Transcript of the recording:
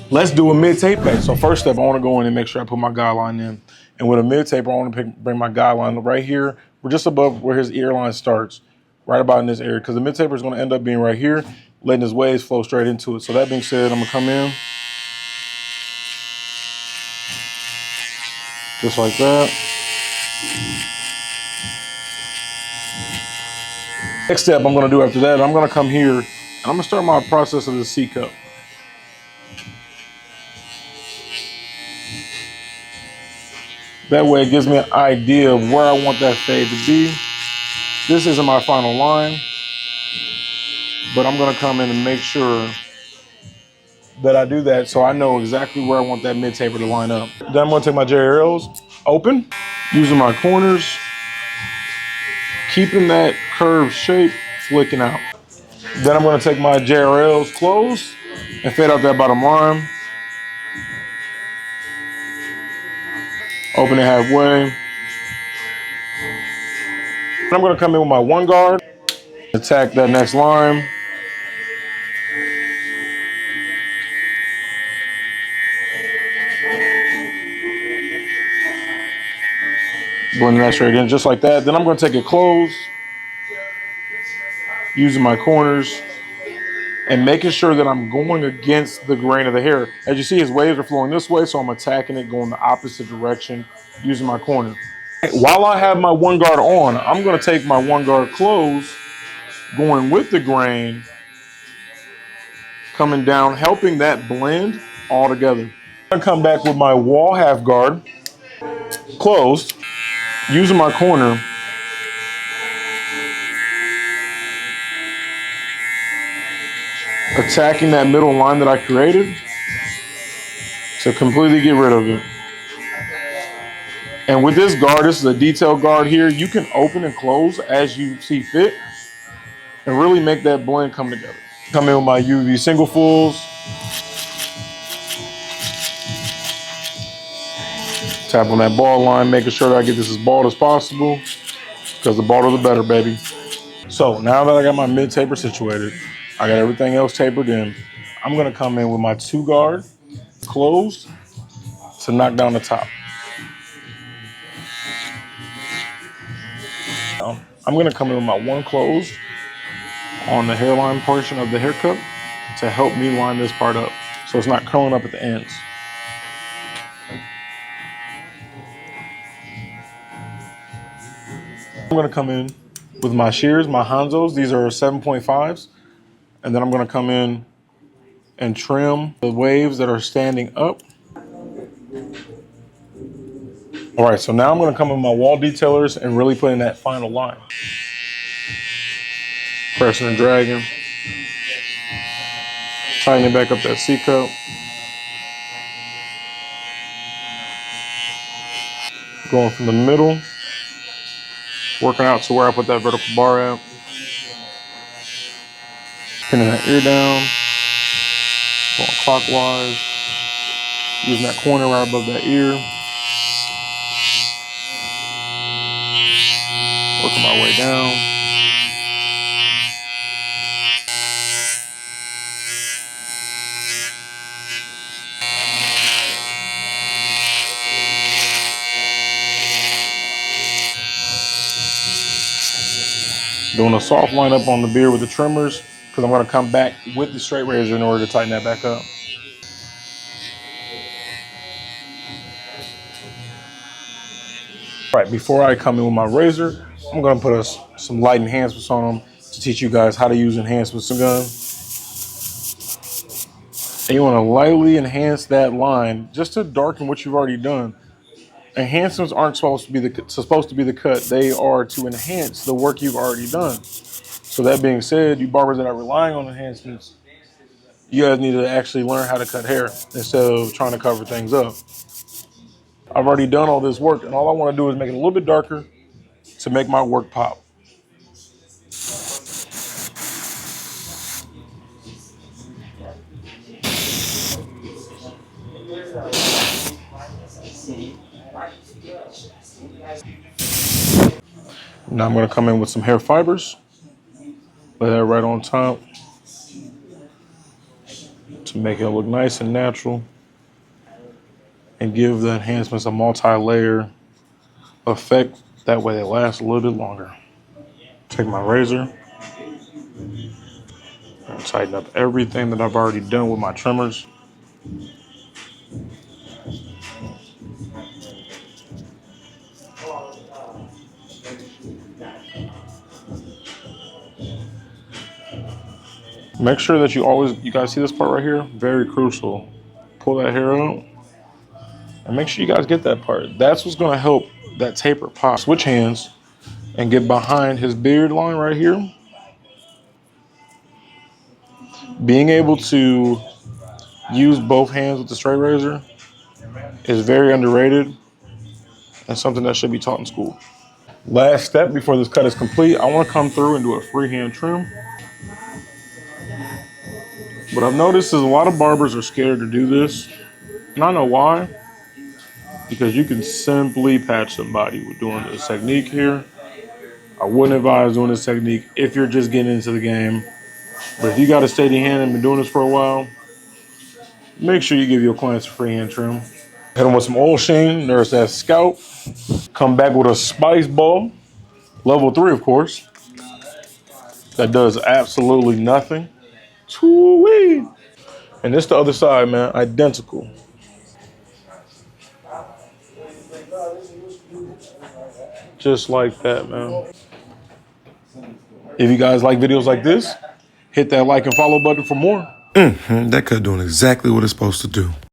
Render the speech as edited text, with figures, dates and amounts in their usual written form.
Let's do a mid-tape back. So first step, I want to go in and make sure I put my guideline in. And with a mid-taper, I want to bring my guideline right here. We're just above where his ear line starts, right about in this area, because the mid-taper is going to end up being right here, letting his waves flow straight into it. So that being said, I'm going to come in just like that. Next step I'm going to do after that, I'm going to come here and I'm going to start my process of the C cup. That way it gives me an idea of where I want that fade to be. This isn't my final line, but I'm gonna come in and make sure that I do that so I know exactly where I want that mid taper to line up. Then I'm gonna take my JRLs open, using my corners, keeping that curved shape, flicking out. Then I'm gonna take my JRLs closed and fade out that bottom line. Open it halfway. I'm gonna come in with my one guard, attack that next line. Blending that straight in just like that. Then I'm gonna take it closed, using my corners and making sure that I'm going against the grain of the hair. As you see, his waves are flowing this way, so I'm attacking it going the opposite direction using my corner. While I have my one guard on, I'm gonna take my one guard closed, going with the grain, coming down, helping that blend all together. I'm gonna come back with my wall half guard, closed, using my corner, attacking that middle line that I created to completely get rid of it. And with this guard, this is a detail guard here, you can open and close as you see fit and really make that blend come together. Come in with my UV single fulls. Tap on that ball line, making sure that I get this as bald as possible, because the balder the better, baby. So now that I got my mid taper situated, I got everything else tapered in, I'm gonna come in with my two guard closed to knock down the top. I'm gonna come in with my one closed on the hairline portion of the haircut to help me line this part up so it's not curling up at the ends. I'm gonna come in with my shears, my Hanzos. These are 7.5s. And then I'm gonna come in and trim the waves that are standing up. All right, so now I'm gonna come in with my wall detailers and really put in that final line. Pressing and dragging. Tightening back up that C cup. Going from the middle, working out to where I put that vertical bar at. Pinning that ear down, going clockwise, using that corner right above that ear. Working my way down. Doing a soft line up on the beard with the trimmers, because I'm gonna come back with the straight razor in order to tighten that back up. All right, before I come in with my razor, I'm gonna put some light enhancements on them to teach you guys how to use enhancements in gun. And you wanna lightly enhance that line just to darken what you've already done. Enhancements aren't supposed to be the cut. They are to enhance the work you've already done. So that being said, you barbers that are relying on enhancements, you guys need to actually learn how to cut hair instead of trying to cover things up. I've already done all this work, and all I want to do is make it a little bit darker to make my work pop. Now I'm going to come in with some hair fibers. Lay that right on top to make it look nice and natural and give the enhancements a multi-layer effect. That way they last a little bit longer. Take my razor and tighten up everything that I've already done with my trimmers. Make sure that you guys see this part right here? Very crucial. Pull that hair out and make sure you guys get that part. That's what's gonna help that taper pop. Switch hands and get behind his beard line right here. Being able to use both hands with the straight razor is very underrated and something that should be taught in school. Last step before this cut is complete, I want to come through and do a freehand trim. What I've noticed is a lot of barbers are scared to do this. And I know why. Because you can simply patch somebody with doing this technique here. I wouldn't advise doing this technique if you're just getting into the game. But if you got a steady hand and been doing this for a while, make sure you give your clients a freehand trim. Hit them with some oil sheen, nurse that scalp. Come back with a spice ball. Level 3, of course. That does absolutely nothing. Too-wee. And this the other side, man, identical. Just like that, man. If you guys like videos like this, hit that like and follow button for more. That cut doing exactly what it's supposed to do.